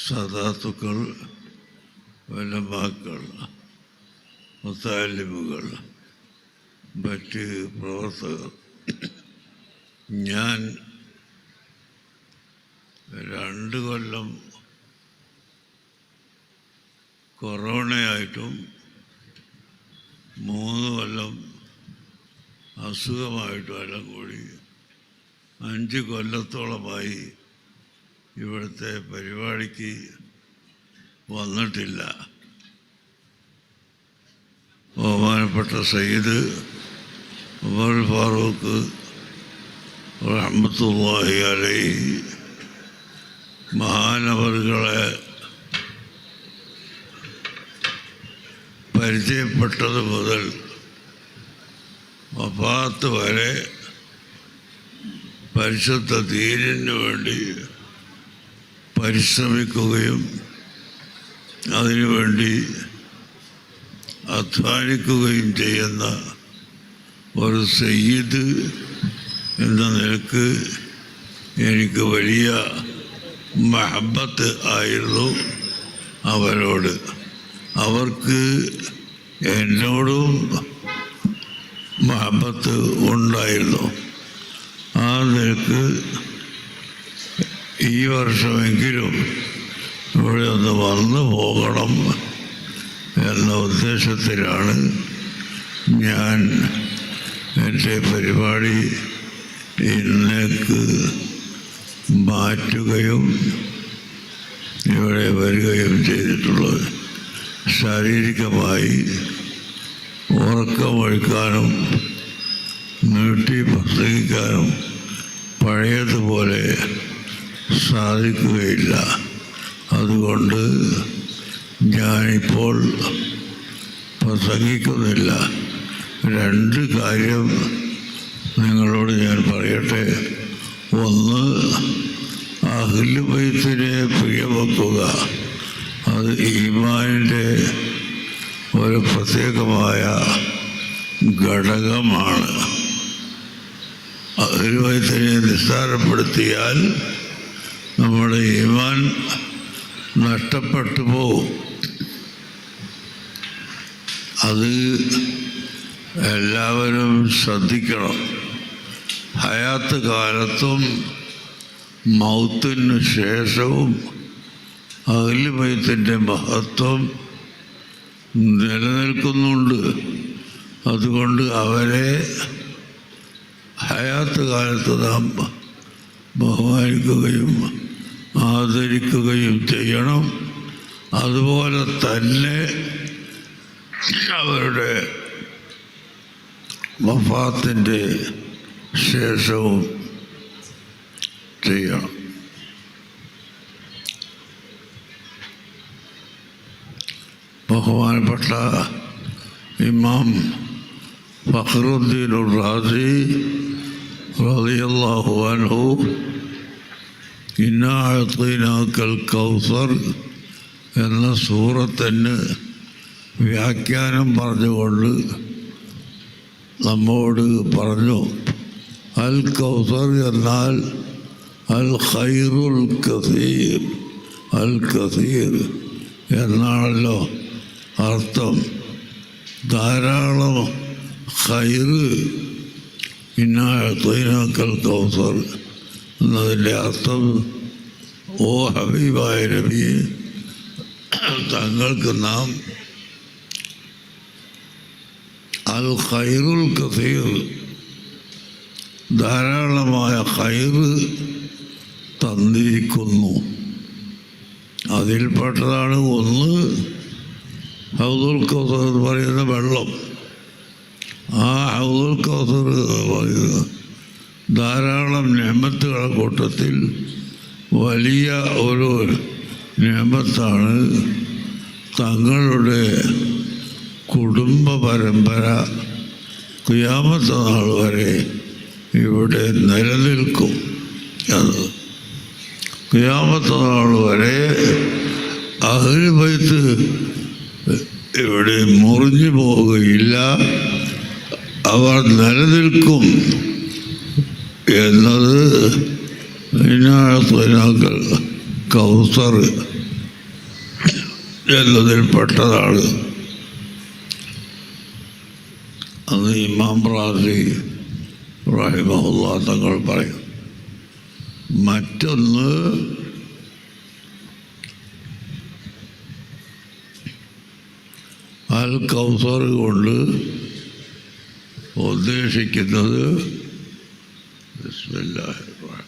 സദാത്തുക്കൾ, ഉലമാക്കൾ, മുതഅല്ലിമുകൾ, മറ്റ് പ്രവർത്തകർ, ഞാൻ 2 കൊല്ലം കൊറോണയായിട്ടും 3 കൊല്ലം അസുഖമായിട്ടും എല്ലാം കൂടി 5 കൊല്ലത്തോളമായി ഇവിടുത്തെ പരിപാടിക്ക് വന്നിട്ടില്ല. ബഹുമാനപ്പെട്ട സയ്യിദ് ഉമർ ഫാറൂഖ് റഹ്മത്തുള്ളാഹി അലൈഹി മഹാനവറുകളെ പരിചയപ്പെട്ടത് മുതൽ വഫാത്ത് വരെ പരിശുദ്ധ ദീനിനു വേണ്ടി പരിശ്രമിക്കുകയും അതിനുവേണ്ടി അധ്വാനിക്കുകയും ചെയ്യുന്ന ഒരു സയ്യിദ് എന്ന നിലക്ക് എനിക്ക് വലിയ മഹബത്ത് ആയിരുന്നു അവരോട്. അവർക്ക് എന്നോടും മഹബത്ത് ഉണ്ടായിരുന്നു. ആ നിലക്ക് ഈ വർഷമെങ്കിലും ഇവിടെ ഒന്ന് വന്നു പോകണം എന്ന ഉദ്ദേശത്തിലാണ് ഞാൻ എൻ്റെ പരിപാടി ഇന്നേക്ക് മാറ്റുകയും ഇവിടെ വരികയും ചെയ്തിട്ടുള്ളത്. ശാരീരികമായി ഉറക്കമൊഴിക്കാനും നീട്ടി പ്രസംഗിക്കാനും പഴയതുപോലെ സാധിക്കുകയില്ല. അതുകൊണ്ട് ഞാനിപ്പോൾ പ്രസംഗിക്കുന്നില്ല. 2 കാര്യം നിങ്ങളോട് ഞാൻ പറയട്ടെ. ഒന്ന്, അഹ്ലു ബൈത്തിനെ പ്രിയവെക്കുക. അത് ഈമാനിൻ്റെ ഒരു പ്രത്യേകമായ ഘടകമാണ്. അഹ്ലു ബൈത്തിനെ നിസ്സാരപ്പെടുത്തിയാൽ നമ്മുടെ ഈമാൻ നഷ്ടപ്പെട്ടു പോകും. അത് എല്ലാവരും ശ്രദ്ധിക്കണം. ഹയാത്ത് കാലത്തും മൗത്തിന് ശേഷവും അഹ്ലു ബൈത്തിൻ്റെ മഹത്വം നിലനിൽക്കുന്നുണ്ട്. അതുകൊണ്ട് അവരെ ഹയാത്ത് കാലത്ത് നാം ബഹുമാനിക്കുകയും ആദരിക്കുകയും ചെയ്യണം. അതുപോലെ തന്നെ അവരുടെ വഫാത്തിൻ്റെ ശേഷവും ചെയ്യണം. ബഹുമാനപ്പെട്ട ഇമാം ഫഖറുദ്ദീൻ റാസി റളിയല്ലാഹു അൻഹു ഇന്നാ അഅ്തൈനാക്കൽ കൗസർ എന്ന സൂറത്തിന് വ്യാഖ്യാനം പറഞ്ഞുകൊണ്ട് നമ്മോട് പറഞ്ഞു, അൽ കൗസർ എന്നാൽ അൽ ഖൈറുൽ കസീർ, അൽ കസീർ എന്നാണല്ലോ അർത്ഥം. ധാരാളം ഖൈറ്. ഇന്നാ അഅ്തൈനാക്കൽ കൗസർ എന്നതിൻ്റെ അർത്ഥം, ഓ ഹബീബായ നബിയെ, തങ്ങൾക്ക് നാം അൽ ഖൈറുൽ കസീർ, ധാരാളമായ ഖൈറ് തന്നിരിക്കുന്നു. അതിൽപ്പെട്ടതാണ് ഒന്ന് ഹൗദുൽ കൗസർ എന്ന് പറയുന്ന വെള്ളം. ആ ഹൗദുൽ കൗസർ എന്ന് പറയുന്നത് ധാരാളം നിഅമത്തുകളുടെ കൂട്ടത്തിൽ വലിയ ഒരു നിഅമത്താണ്. തങ്ങളുടെ കുടുംബ പരമ്പര ഖിയാമത്ത് നാൾ വരെ ഇവിടെ നിലനിൽക്കും. അത് ഖിയാമത്ത് നാൾ വരെ അഹ്ലു ബൈത്ത് ഇവിടെ മുറിഞ്ഞു പോവുകയില്ല, അവർ നിലനിൽക്കും എന്നത് കൗസർ എന്നതിൽപ്പെട്ടതാണ്. അന്ന് ഇമാം റാസി റഹിമഹുല്ലാ തങ്ങൾ പറയും. മറ്റൊന്ന് അൽ കൗസർ കൊണ്ട് ഉദ്ദേശിക്കുന്നത് ബിസ്മില്ലാഹിർ റഹ്മാനിർ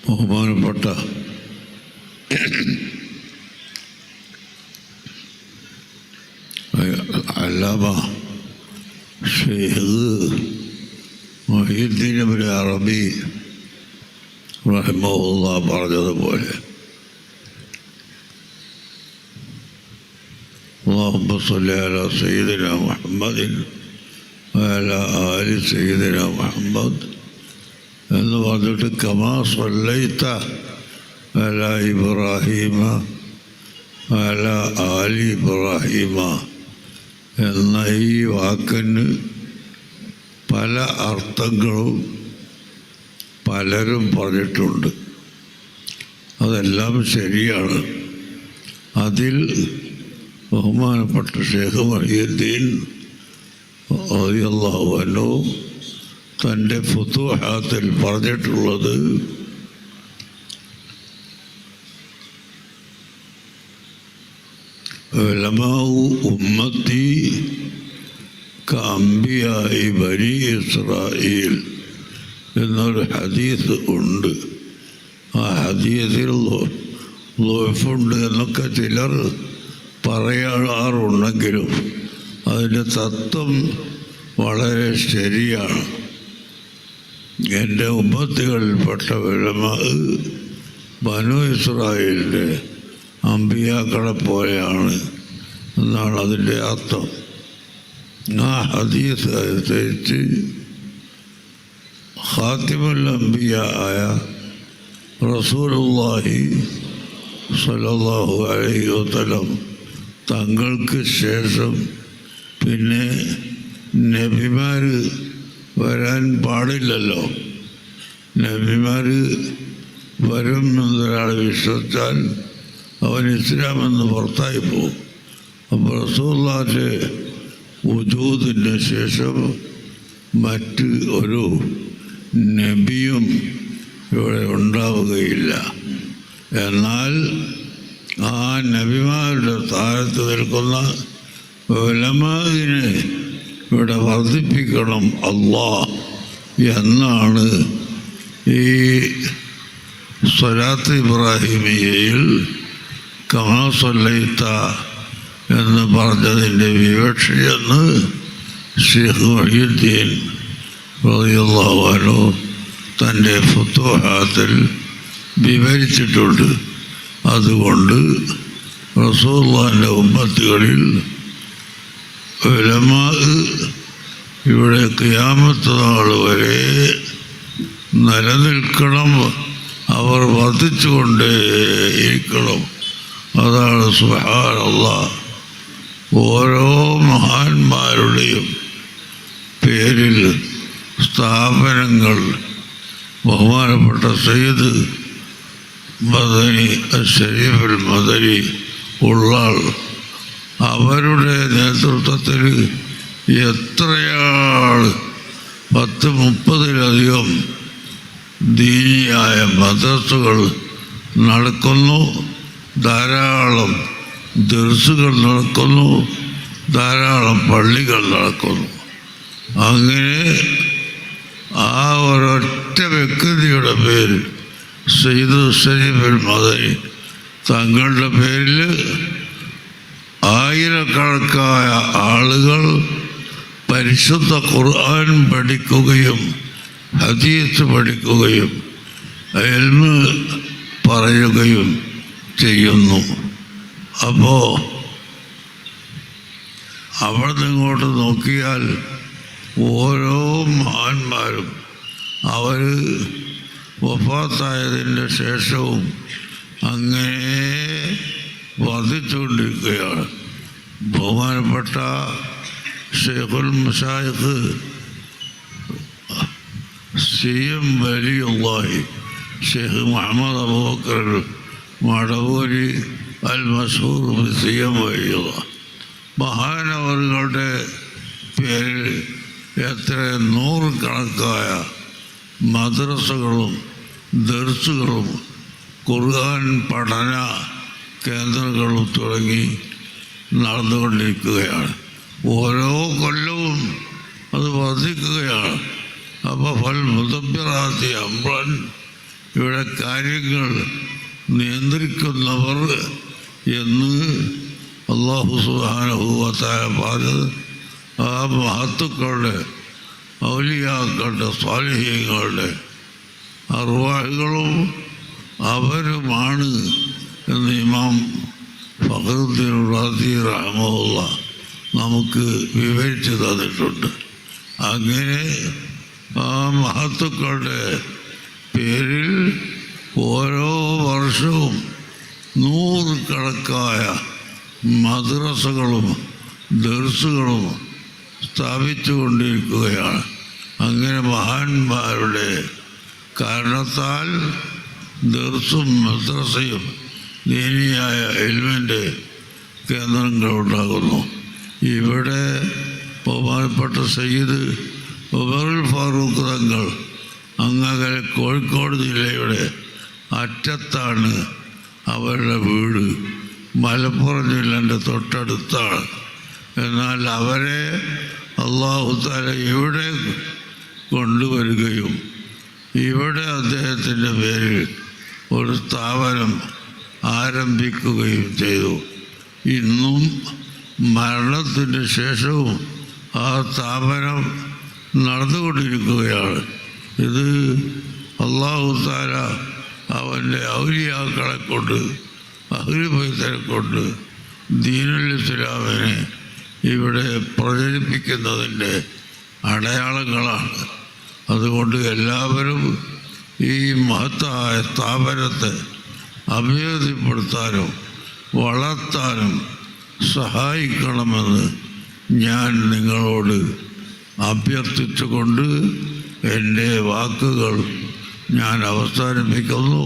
ബഹുമാനപ്പെട്ട അല്ലാമ ഷെയ്ഖ് മുഹ്യിദ്ദീൻ ഇബ്നു അറബി റഹിമഹുല്ലാഹ് പറഞ്ഞതുപോലെ اللهم صل على سيدنا محمد وعلى آل سيدنا محمد എന്ന് പറഞ്ഞിട്ട് കമാ സ്വല്ലൈത അലാ ഇബ്രാഹീമ അലാ ആലി ഇബ്രാഹീമ എന്ന ഈ വാക്കിന് പല അർത്ഥങ്ങളും പലരും പറഞ്ഞിട്ടുണ്ട്. അതെല്ലാം ശരിയാണ്. അതിൽ ബഹുമാനപ്പെട്ട ഷെയ്ഖ് മുഹ്യിദ്ദീൻ റളിയല്ലാഹു അൻഹു തൻ്റെ ഫുതൂഹാത്തിൽ പറഞ്ഞിട്ടുള്ളത് ഉലമാഉ ഉമ്മത്തി കഅംബിയാഇ ബനി ഇസ്രായീൽ എന്നൊരു ഹദീസ് ഉണ്ട്. ആ ഹദീസിൽ ളുഅഫുണ്ട് എന്നൊക്കെ ചിലർ പറയാറുണ്ടെങ്കിലും അതിൻ്റെ തത്വം വളരെ ശരിയാണ്. എൻ്റെ ഉമ്മത്തികളിൽപ്പെട്ട ഉലമാ ബനു ഇസ്രായേലിൻ്റെ അമ്പിയാക്കളെ പോലെയാണ് എന്നാണ് അതിൻ്റെ അർത്ഥം. ആ ഹദീസ് അനുസരിച്ച് ഖാതിമുൽ അംബിയ ആയ റസൂലുള്ളാഹി സ്വല്ലല്ലാഹു അലൈഹി വസല്ലം തങ്ങൾക്ക് ശേഷം പിന്നെ നബിമാർ വരാൻ പാടില്ലല്ലോ. നബിമാർ വരും എന്നൊരാൾ വിശ്വസിച്ചാൽ അവൻ ഇസ്ലാമെന്ന് പുറത്തായി പോകും. അപ്പോൾ റസൂലുള്ളാഹിന്റെ വജൂദിന് ശേഷം മറ്റ് ഒരു നബിയും ഇവിടെ ഉണ്ടാവുകയില്ല. എന്നാൽ ആ നബിമാരുടെ സ്ഥാനത്ത് നിൽക്കുന്ന ഉലമാഇനെ ഇവിടെ വർദ്ധിപ്പിക്കണം അല്ലാഹ് എന്നാണ് ഈ സ്വലാത്ത് ഇബ്രാഹിമിയയിൽ കമാ സ്വല്ലൈത എന്ന് പറഞ്ഞതിൻ്റെ വിവക്ഷയെന്ന് ഷെയ്ഖ് മുഹ്യിദ്ദീൻ റളിയല്ലാഹു അൻഹു തൻ്റെ ഫുതൂഹാത്തിൽ വിവരിച്ചിട്ടുണ്ട്. അതുകൊണ്ട് റസൂലുള്ളാഹിന്റെ ഉമ്മത്തുകളിൽ ഉലമാ ഇവിടെ ഖിയാമത്ത് നാൾ വരെ നിലനിൽക്കണം, അവർ വർദ്ധിച്ചുകൊണ്ടേയിരിക്കണം. അതാണ് സുബ്ഹാനല്ലാഹ്. ഓരോ മഹാന്മാരുടെയും പേരിൽ സ്ഥാപനങ്ങൾ ബഹുമാനപ്പെട്ട സയ്യിദ് മദനി ഷരീഫുൽ മദനി ഉള്ളാൾ അവരുടെ നേതൃത്വത്തിൽ എത്രയാൾ 10-30-ലധികം ദീനിയായ മദ്രസകൾ നടക്കുന്നു, ധാരാളം ദർസുകൾ നടക്കുന്നു, ധാരാളം പള്ളികൾ നടക്കുന്നു. അങ്ങനെ ആ ഒരൊറ്റ വ്യക്തിയുടെ പേര് സയ്യിദ് ഷരീഫുൽ മദനി തങ്ങളുടെ പേരിൽ ആയിരക്കണക്കായ ആളുകൾ പരിശുദ്ധ ഖുർആൻ പഠിക്കുകയും ഹദീസ് പഠിക്കുകയും ഇൽമ് പറയുകയും ചെയ്യുന്നു. അപ്പോൾ അവിടെ നിന്നിങ്ങോട്ട് നോക്കിയാൽ ഓരോ മഹാന്മാരും അവർ വഫാത്തായതിൻ്റെ ശേഷവും അങ്ങനെ ബഹുമാനപ്പെട്ട ഷെയ്ഖുൽ മശായിഖ് CM വലിയുള്ളാഹി ഷെയ്ഖ് മുഹമ്മദ് അബൂബക്കർ മടവൂരി അൽ മസ്ഹൂർ CM വലിയുള്ള മഹാനവറുകളുടെ പേരിൽ എത്ര നൂറുകണക്കായ മദ്രസകളും ദർസുകളും ഖുർആൻ പഠന കേന്ദ്രങ്ങളും തുടങ്ങി നടന്നുകൊണ്ടിരിക്കുകയാണ്. ഓരോ കൊല്ലവും അത് വർദ്ധിക്കുകയാണ്. അപ്പോൾ ഫൽ മുദബ്ബിറാത്തി അംറൻ, ഇവിടെ കാര്യങ്ങൾ നിയന്ത്രിക്കുന്നവർ എന്ന് അല്ലാഹു സുബ്ഹാനഹു വ തആല പറഞ്ഞത് ആ മഹത്തുക്കളുടെ ഔലിയാക്കളുടെ സ്വാലിഹീങ്ങളുടെ അർവാഹുകളും അവരുമാണ് എന്ന് ഇമാം ഫഖറുദ്ദീൻ റാസി റഹ്മത്തുള്ളാഹി നമുക്ക് വിവരിച്ചു തന്നിട്ടുണ്ട്. അങ്ങനെ ആ മഹത്തുക്കളുടെ പേരിൽ ഓരോ വർഷവും നൂറുകണക്കായ മദ്രസകളും ദർസുകളും സ്ഥാപിച്ചു കൊണ്ടിരിക്കുകയാണ്. അങ്ങനെ മഹാന്മാരുടെ കാരണത്താൽ ദർസും മദ്രസയും ദീനിയായ ഇൽമിൻ്റെ കേന്ദ്രങ്ങളുണ്ടാകുന്നു. ഇവിടെ ബഹുമാനപ്പെട്ട സയ്യിദ് ഉമറുൽ ഫാറൂഖ് തങ്ങൾ അങ്ങകലെ കോഴിക്കോട് ജില്ലയുടെ അറ്റത്താണ് അവരുടെ വീട്. മലപ്പുറം ജില്ലൻ്റെ തൊട്ടടുത്താണ്. എന്നാൽ അവരെ അല്ലാഹു തആല ഇവിടെ കൊണ്ടുവരികയും ഇവിടെ അദ്ദേഹത്തിൻ്റെ പേരിൽ ഒരു സ്ഥാപനം ആരംഭിക്കുകയും ചെയ്തു. ഇന്നും മരണത്തിന് ശേഷവും ആ സ്ഥാപനം നടന്നുകൊണ്ടിരിക്കുകയാണ്. ഇത് അല്ലാഹു തആല അവൻ്റെ ഔലിയാക്കളെ കൊണ്ട് അഹ്ലു ബൈത്തിനെ കൊണ്ട് ദീനുൽ ഇസ്ലാമിനെ ഇവിടെ പ്രചരിപ്പിക്കുന്നതിൻ്റെ അടയാളങ്ങളാണ്. അതുകൊണ്ട് എല്ലാവരും ഈ മഹത്തായ സ്ഥാപനത്തെ അഭിവൃദ്ധിപ്പെടുത്താനും വളർത്താനും സഹായിക്കണമെന്ന് ഞാൻ നിങ്ങളോട് അഭ്യർത്ഥിച്ചുകൊണ്ട് എൻ്റെ വാക്കുകൾ ഞാൻ അവസാനിപ്പിക്കുന്നു.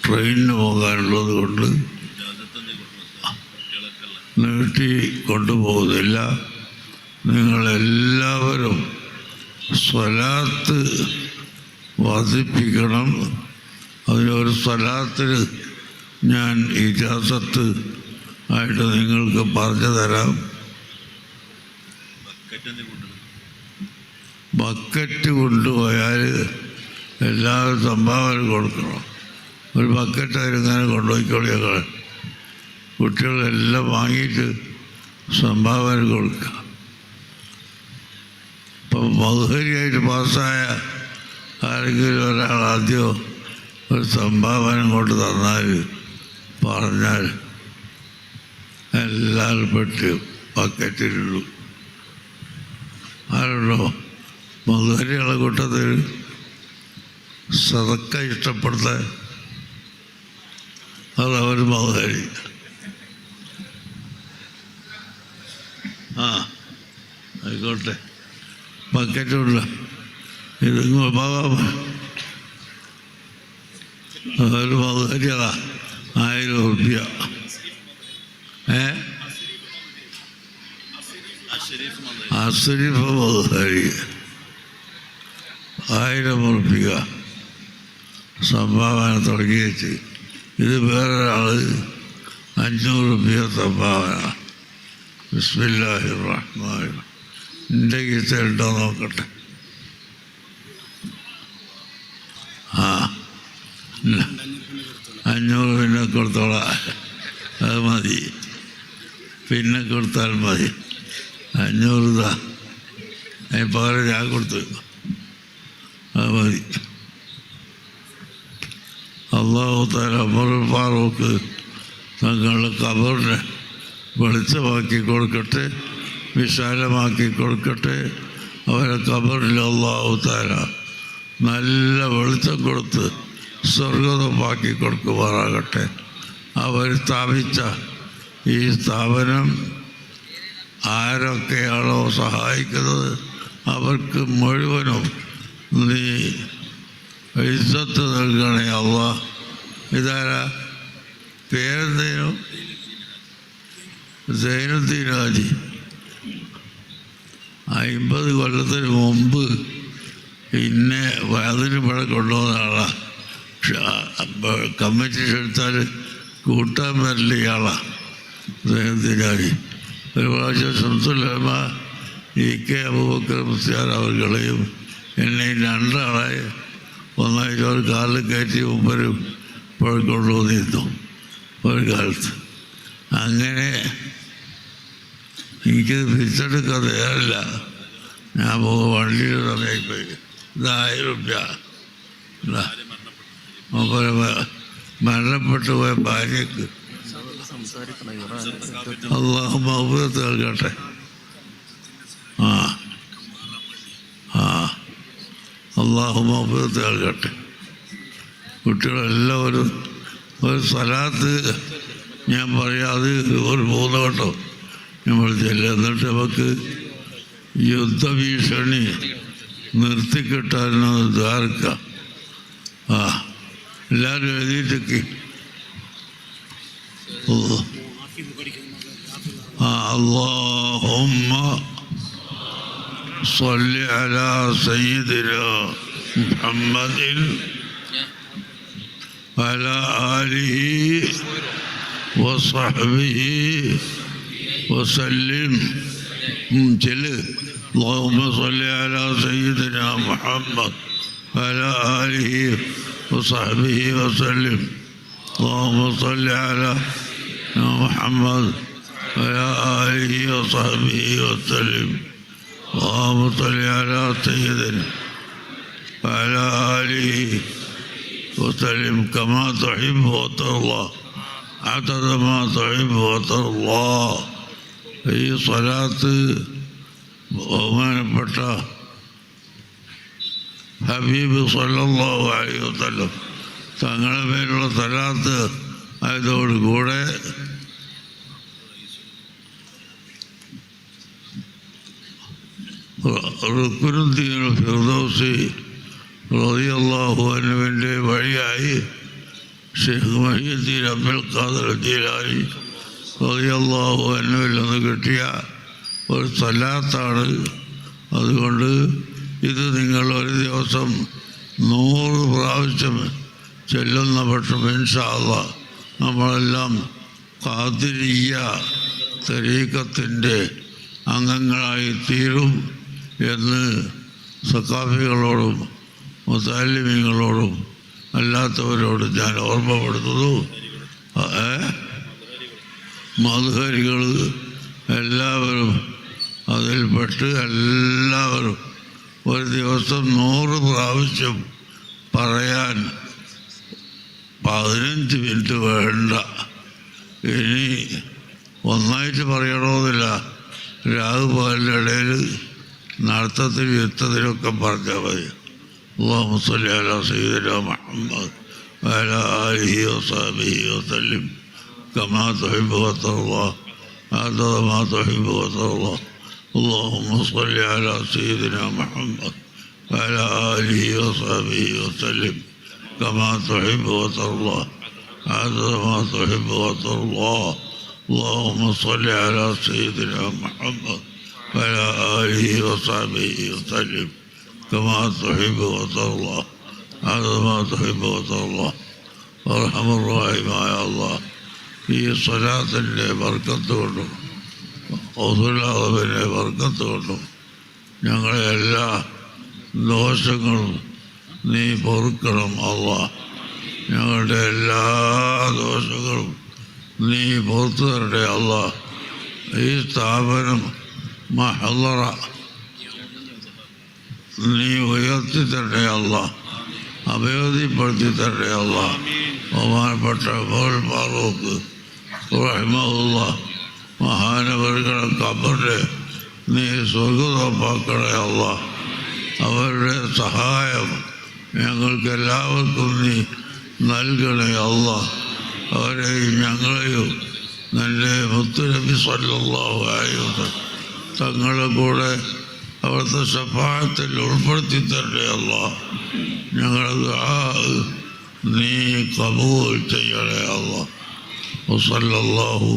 ട്രെയിനിന് പോകാനുള്ളത് കൊണ്ട് നീട്ടി കൊണ്ടുപോകുന്നില്ല. നിങ്ങളെല്ലാവരും സ്വലാത്ത് വർദ്ധിപ്പിക്കണം. അതിനൊരു സ്വലാത്തിന് ഞാൻ ഇജാസത്ത് ആയിട്ട് നിങ്ങൾക്ക് പറഞ്ഞു തരാം. ബക്കറ്റ് കൊണ്ടുപോയാൽ എല്ലാവരും സംഭാവന കൊടുക്കണം. ഒരു ബക്കറ്റ് അതിലിങ്ങനെ കൊണ്ടുപോയിക്കോളിയൊക്കെ കുട്ടികളെല്ലാം വാങ്ങിയിട്ട് സംഭാവന കൊടുക്കുക. ഇപ്പം മധുഹരിയായിട്ട് പാസ്സായ ആരെങ്കിലും ഒരാൾ ആദ്യം ഒരു സംഭാവന കൊണ്ട് തന്നാൽ പറഞ്ഞാൽ എല്ലാവരും പെട്ട് ബക്കറ്റിലുള്ളൂ. ആരുണ്ടോ മധുഹരികളുടെ കൂട്ടത്തിൽ സദക്ക ഇഷ്ടപ്പെടുത്താൻ? അതവർ മധുഹരി. ആ ആയിക്കോട്ടെ, ബക്കറ്റുള്ള ഇത് ഒരു മധുഹരിയതാ 1000 റുപ്യ. അസ്രീഫ് മധുഹരി 1000 റുപ്യ സംഭാവന തുടങ്ങി വെച്ച്. ഇത് വേറൊരാൾ 500 റുപ്യ സംഭാവന. ബിസ്മില്ലാഹിർ റഹ്മാനിർ റഹീം. എൻ്റെ ഗീതയുണ്ടോ നോക്കട്ടെ. ആ 500 പിന്നെ കൊടുത്തോളാം, അത് മതി. പിന്നെ കൊടുത്താൽ മതി. 500 ഇതാ, അതിന് പകരം ഞാൻ കൊടുത്തു, അത് മതി. അല്ലാഹു തആല ഉമറുൽ ഫാറൂഖ് തങ്ങളുടെ ഖബറിനെ വെളിച്ചമാക്കി കൊടുക്കട്ടെ, വിശാലമാക്കി കൊടുക്കട്ടെ. അവരെ ഖബറിൽ അല്ലാഹു തആല നല്ല വെളിച്ചം കൊടുത്ത് സ്വർഗതമാക്കി കൊടുക്കുമാറാകട്ടെ. അവർ സ്ഥാപിച്ച ഈ സ്ഥാപനം ആരൊക്കെയാണോ സഹായിക്കുന്നത് അവർക്ക് മുഴുവനും നീ ഇസ്സത്ത് നൽകണേ അല്ലാഹ്. ഇതാരാ പേരെന്തേനും? സൈനുദ്ദീൻ ഹാജി. 50 കൊല്ലത്തിന് മുമ്പ് ഇന്നെ അതിന് ഇവിടെ കൊണ്ടുപോകുന്ന ആളാണ്. കമ്മിറ്റി എടുത്താൽ കൂട്ടാൻ വരില്ല ഇയാളാണ് സൈനുദ്ദീൻ ഹാജി. ഒരു പ്രാവശ്യം ശംസുലമ EK അബൂബക്കർ മുസ്ലിയാർ അവർകളെയും എന്നെയും 2 ആളായി ഒന്നായിട്ട് ഒരു കാറിൽ കയറ്റി മുമ്പരും ഇപ്പോൾ കൊണ്ടുവന്നിരുന്നു ഒരു കാലത്ത്. അങ്ങനെ എനിക്ക് തിരിച്ചെടുക്കാൻ തയ്യാറില്ല. ഞാൻ വണ്ടിയിൽ സമയപ്പോയി ഇത് 1000 രൂപ മരണപ്പെട്ടു പോയ ഭാര്യക്ക് അല്ലാഹു മഗ്ഫിറത്ത് നൽകട്ടെ. അല്ലാഹു മഗ്ഫിറത്ത് നൽകട്ടെ. കുട്ടികളെല്ലാവരും ഒരു സ്വലാത്ത് ഞാൻ പറയാം, അത് ഒരു 3 വട്ടം നമ്മൾ ചെല്ലുക. എന്നിട്ട് നമുക്ക് യുദ്ധഭീഷണി നിർത്തിക്കിട്ടാനോ ദ്വാരക്കാം. എല്ലാവരും എഴുതിയിട്ടൊക്കെ اللهم صل على سيدنا محمد وعلى آله وصحبه وسلم. اللهم صل على سيدنا محمد وعلى آله وصحبه وسلم. اللهم صل على محمد وعلى آله وصحبه وسلم. اللهم صل على سيدنا وعلى آله وسلم كما تحب وترضى عدد ما تحب وترضى. ഈ സ്വലാത്ത് ബഹുമാനപ്പെട്ട ഹബീബ് സല്ലല്ലാഹു അലൈഹി വസല്ലം തങ്ങളുടെ പേരുള്ള സ്വലാത്ത് ആയതോടുകൂടെ റുക്നുദ്ദീൻ ഫിർദൗസി റളിയല്ലാഹു അൻഹുവിൻ്റെ വഴിയായി ഷെയ്ഖ് മുഹ്യിദ്ദീൻ അബ്ദുൽ ഖാദിർ ജീലാനി റളിയല്ലാഹു അൻഹുവിൽ നിന്ന് കിട്ടിയ ഒരു സ്വലാത്താണ്. അതുകൊണ്ട് ഇത് നിങ്ങൾ ഒരു ദിവസം 100 പ്രാവശ്യം ചെല്ലുന്ന പക്ഷം ഇൻഷാ അല്ലാഹ് നമ്മളെല്ലാം ഖാദിരിയ്യ തരീഖത്തിൻ്റെ അംഗങ്ങളായി തീരും എന്ന് സഖാഫികളോടും മുതല്ലിമീങ്ങളോടും അല്ലാത്തവരോട് ഞാൻ ഓർമ്മപ്പെടുത്തുന്നു. മദ്ഹരികൾ എല്ലാവരും അതിൽപ്പെട്ട് എല്ലാവരും ഒരു ദിവസം 100 പ്രാവശ്യം പറയാൻ 15 മിനിറ്റ് വേണ്ട. ഇനി ഒന്നായിട്ട് പറയണമെന്നില്ല. രാഹുപാലിൻ്റെ ഇടയിൽ നടത്തത്തിനും യുദ്ധത്തിനൊക്കെ പറഞ്ഞാൽ മതി. اللهم صل على سيدنا محمد وعلى آله وصحبه وسلم كما تحب وترضى عدد ما تحب وترضى. اللهم صل على سيدنا محمد وعلى آله وصحبه وسلم كما تحب وترضى عدد ما تحب وترضى. اللهم صل على سيدنا محمد وعلى آله وصحبه وسلم كما تحب وترضى عدد ما تحب وترضى. أرحم الراحمين يا الله. ഈ സ്വലാത്തിൻ്റെ ബർക്കത്ത് കൊണ്ടും ഔദുല്ലാഹിൻ്റെ ബർക്കത്ത് കൊണ്ടും ഞങ്ങളെ എല്ലാ ദോഷങ്ങളും നീ പൊറുക്കണം അല്ലാഹ്. ഞങ്ങളുടെ എല്ലാ ദോഷങ്ങളും നീ പുറത്തു തരട്ടെ അല്ലാഹ്. ഈ സ്ഥാപനം മഹളറ നീ ഉയർത്തി തരട്ടെ അല്ലാഹ്, അഭിവൃദ്ധിപ്പെടുത്തി തരട്ടെ അല്ലാഹ്. ബഹുമാനപ്പെട്ട ഫാറൂഖ് റഹിമഹുല്ലാഹ് മഹാനവറുകളെ ഖബറിനെ നീ സ്വർഗ്ഗതോപ്പാക്കണേ അല്ലാഹ്. അവരുടെ സഹായം ഞങ്ങൾക്കെല്ലാവർക്കും നീ നൽകണേ അല്ലാഹ്. അവരെയും ഞങ്ങളെയും നിൻ്റെ മുത്തുനബി സ്വല്ലല്ലാഹു അലൈഹി വസല്ലം തങ്ങളുടെ കൂടെ അവിടുത്തെ ശഫാഅത്തിൽ ഉൾപ്പെടുത്തി തരണേ അല്ലാഹ്. ഞങ്ങളുടെ ദുആ നീ ഖബൂൽ ചെയ്യണേ അല്ലാഹ്. വസല്ലല്ലാഹു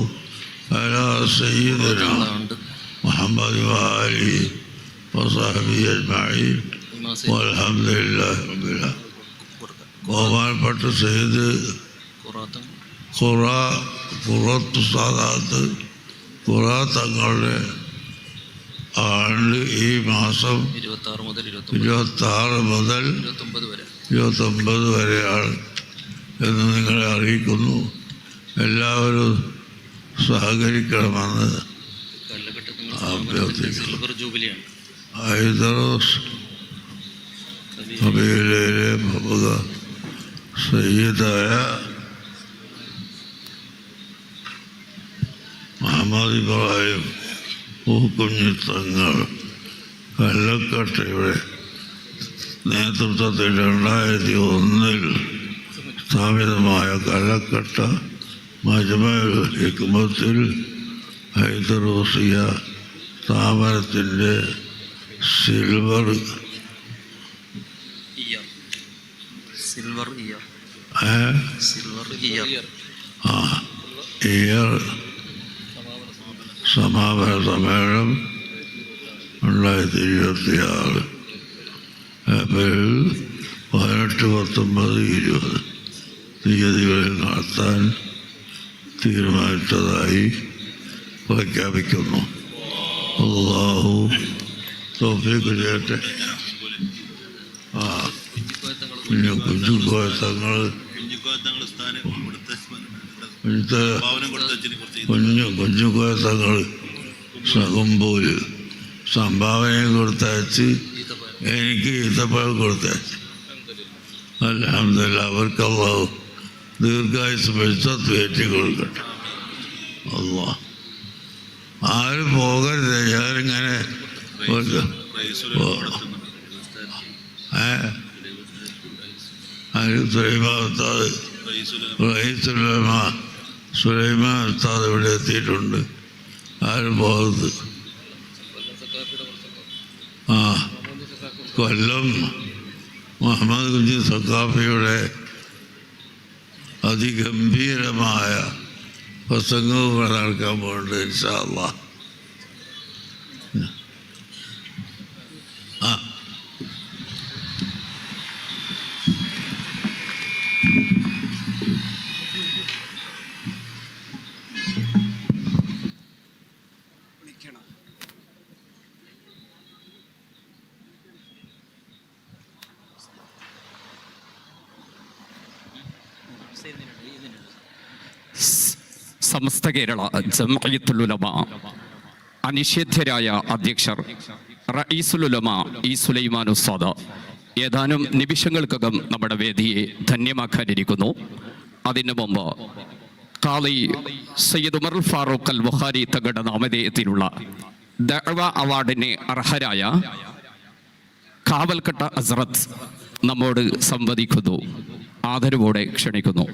അലാ സയ്യിദിനാ മുഹമ്മദ് വആലിഹി വസഹ്ബിഹി അജ്മഈൻ വൽഹംദുലില്ലാഹി റബ്ബിൽ ആലമീൻ. ബഹുമാനപ്പെട്ട സയ്യിദ് ഖുറത്ത് സാദാത്ത് ഖുറ തങ്ങളുടെ ആണ്ട് ഈ മാസം 26 മുതൽ 29 വരെയാണ് എന്ന് നിങ്ങളെ അറിയിക്കുന്നു. എല്ലാവരും സഹകരിക്കണമെന്ന് അഭ്യർത്ഥിക്കുന്നു. ഹൈദറോസ് കബീലയിലെ പ്രമുഖ സയ്യിദായ മുഹമ്മദ് ഇബ്രാഹിം പൂക്കുഞ്ഞി തങ്ങൾ കല്ലക്കട്ടയുടെ നേതൃത്വത്തിൽ 2001 സ്ഥാപിതമായ കല്ലക്കട്ട മജ്മഉൽ ഹിക്മത്തിൽ ഹൈദറോസിയ സ്ഥാപനത്തിൻ്റെ സിൽവർ ഇയർ സമാപന സമ്മേളനം 2026 ഏപ്രിൽ 18, 19, 20 തീയതികളിൽ നടത്താൻ തീരുമാനിച്ചതായി പ്രഖ്യാപിക്കുന്നു. അല്ലാഹു തൗഫീഖ് ചെയ്യട്ടെ. പിന്നെ കുഞ്ഞുകോയത്തങ്ങൾ സകുമ്പൂര് സംഭാവനയും കൊടുത്തയച്ച് എനിക്ക് ഈത്തപ്പഴം കൊടുത്തയച്ച്. അൽഹംദുലില്ലാഹ് അവർക്ക് അല്ലാഹു ദീർഘായുസ്സും വെളിച്ചത്ത് കയറ്റി കൊടുക്കട്ടെ. അല്ലാഹ് ആരും പോകരുത്. ഞാനിങ്ങനെ സുലൈമാൻ ഉസ്താദ് ഇവിടെ എത്തിയിട്ടുണ്ട്. ആരും പോകരുത്. കൊല്ലം മുഹമ്മദ് കുഞ്ഞി സഖാഫിയുടെ അതിഗംഭീരമായ പ്രസംഗവും നടക്കാൻ പോകുന്നുണ്ട് ഇൻഷാ അല്ലാഹ്. സമസ്ത കേരള ജംഇയ്യത്തുൽ ഉലമ അനിഷേധ്യരായ അധ്യക്ഷർ റഈസുൽ ഉലമ ഇ സുലൈമാൻ ഉസ്താദ് ഏതാനും നിമിഷങ്ങൾക്കകം നമ്മുടെ വേദിയെ ധന്യമാക്കാനിരിക്കുന്നു. അതിനു മുമ്പ് ഖാളി സയ്യിദ് ഉമർ ഫാറൂഖ് അൽ ബുഖാരി തങ്ങളുടെ നാമധേയത്തിലുള്ള ദഅവ അവാർഡിന് അർഹരായ കാവൽക്കട്ട ഹസ്രത്ത് നമ്മോട് സംവദിക്കുന്നു. ആദരവോടെ ക്ഷണിക്കുന്നു.